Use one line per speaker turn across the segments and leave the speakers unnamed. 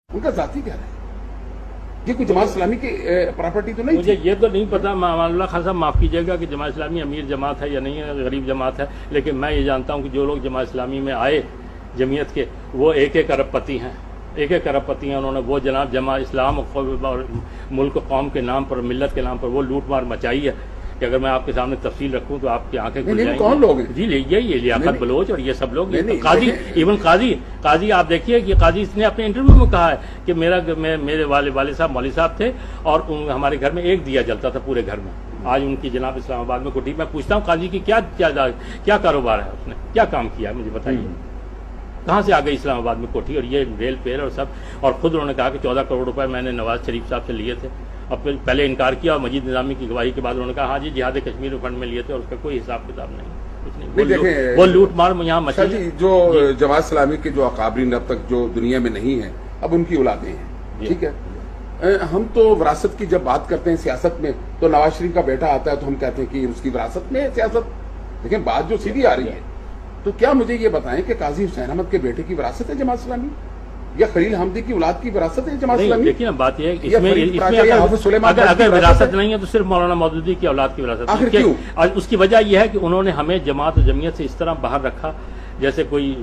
उनका जाती क्या है? ये कोई जमात इस्लामी की प्रॉपर्टी तो नहीं
मुझे
थी?
ये तो नहीं पता। अमानुल्लाह खान साहब माफ़ कीजिएगा कि जमात इस्लामी अमीर जमात है या नहीं है, गरीब जमात है, लेकिन मैं ये जानता हूँ कि जो लोग जमात इस्लामी में आए जमीयत के, वो एक एक अरबपति हैं, एक एक अरबपति हैं। उन्होंने वो जनाब जमा इस्लाम और मुल्क कौम के नाम पर, मिल्लत के नाम पर वो लूट मार मचाई है कि अगर मैं आपके सामने तफसील रखूं तो आपकी आंखें खुल जाएंगी।
कौन लोग हैं?
जी यही लियाकत बलोच और ये सब लोग,
नहीं,
काजी, इवन काजी आप देखिए कि काजी ने अपने इंटरव्यू में कहा है कि मेरे वाले साहब मौलवी साहब थे और हमारे घर में एक दिया जलता था पूरे घर में। आज उनकी जनाब इस्लामाबाद में कोठी। मैं पूछता हूँ काजी की क्या कारोबार है, उसने क्या काम किया है, मुझे बताइए। कहाँ से आ गई इस्लामाबाद में कोठी और ये रेल फेयर और सब। और खुद उन्होंने कहा कि 14 करोड़ रुपए मैंने नवाज शरीफ साहब से लिए थे। अब पहले इनकार किया और मजीद निजामी की गवाही के बाद उन्होंने कहा हाँ जी जिहाद कश्मीर फंड में लिए थे और उसका कोई हिसाब किताब नहीं, कुछ नहीं। वो लूट मार यहाँ मची।
जो जमात इस्लामी के जो अकाबरीन अब तक जो दुनिया में नहीं है, अब उनकी औलादें हैं, ठीक है। हम तो विरासत की जब बात करते हैं सियासत में, तो नवाज शरीफ का बेटा आता है तो हम कहते हैं कि उसकी विरासत में है सियासत, लेकिन बात जो सीधी आ रही है, तो क्या मुझे ये बताएं कि काजी हुसैन अहमद के बेटे की विरासत है जमात इस्लामी या खलील हमदी की औलाद की विरासत है जमात इस्लामी?
देखिए ना बात यह है कि इसमें अगर विरासत नहीं है तो सिर्फ मौलाना मौदूदी की औलाद की विरासत।
आखिर क्यों?
उसकी वजह यह है कि उन्होंने हमें जमात और जमीयत से इस तरह बाहर रखा जैसे कोई,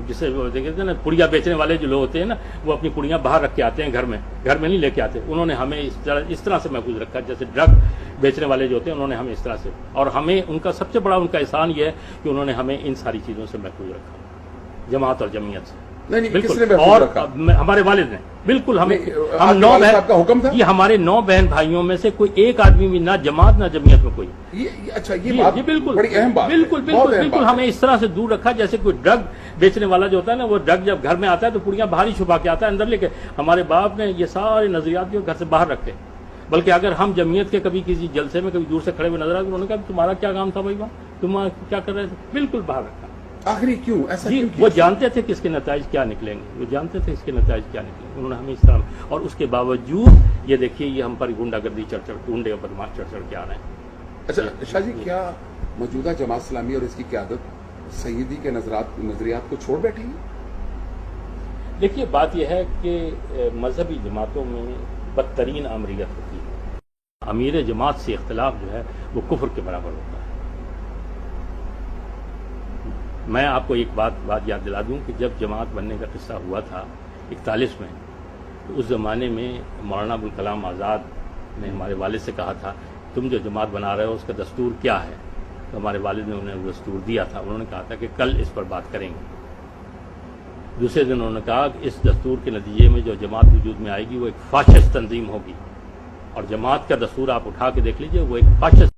जिसे देखते ना पुड़िया बेचने वाले जो लोग होते हैं ना, वो अपनी पुड़ियां बाहर रख के आते हैं, घर में नहीं लेके आते। उन्होंने हमें इस तरह से महफूज रखा, जैसे ड्रग बेचने वाले जो होते हैं उन्होंने हमें इस तरह से। और हमें उनका सबसे बड़ा उनका एहसान ये है कि उन्होंने हमें इन सारी चीजों से महफूज रखा, जमात और जमीयत से।
नहीं,
और हमारे वालिद ने बिल्कुल हम 9 बहन
का हुक्म था।
ये हमारे 9 बहन भाइयों में से कोई एक आदमी भी ना जमात ना जमीयत में कोई।
ये बात
बिल्कुल
बड़ी अहम बात,
बिल्कुल हमें इस तरह से दूर रखा जैसे कोई ड्रग बेचने वाला जो होता है ना, वो ड्रग जब घर में आता है तो पुड़ियां बाहर ही छुपा के आता है, अंदर लेके। हमारे बाप ने ये सारे नजरियात भी घर से बाहर रखे। बल्कि अगर हम जमीयत के कभी किसी जलसे में कभी दूर से खड़े हुए नजर आए तो उन्होंने कहा तुम्हारा क्या काम था भाई, तुम क्या कर रहे थे, बिल्कुल बाहर रखा।
आखिरी क्यों ऐसा?
वो जानते थे कि इसके नताइज क्या निकलेंगे, वो जानते थे इसके नताइज क्या निकलेंगे, उन्होंने हमें इस तरह। और उसके बावजूद ये देखिए ये हम पर गुंडागर्दी गुंडे और बदमाश चढ़ के आ रहे हैं।
अच्छा शाह जी, क्या मौजूदा जमात इस्लामी और इसकी क़यादत सैयदी के नजरियात को छोड़ बैठी है?
देखिए बात यह है कि मजहबी जमातों में बदतरीन अमरीत होती है। अमीर जमात से इख्तलाफ जो है वो कुफ्र के बराबर होता है। मैं आपको एक बात याद दिला दूं कि जब जमात बनने का किस्सा हुआ था 41 में, तो उस ज़माने में मौलाना अबुल कलाम आज़ाद ने हमारे वालिद से कहा था तुम जो जमात बना रहे हो उसका दस्तूर क्या है। तो हमारे वालिद ने उन्हें दस्तूर दिया था। उन्होंने कहा था कि कल इस पर बात करेंगे। दूसरे दिन उन्होंने कहा कि इस दस्तूर के नतीजे में जो जमात वजूद में आएगी वो एक फाशिस्ट तंजीम होगी। और जमात का दस्तूर आप उठा के देख लीजिए, वो एक फाशिस्ट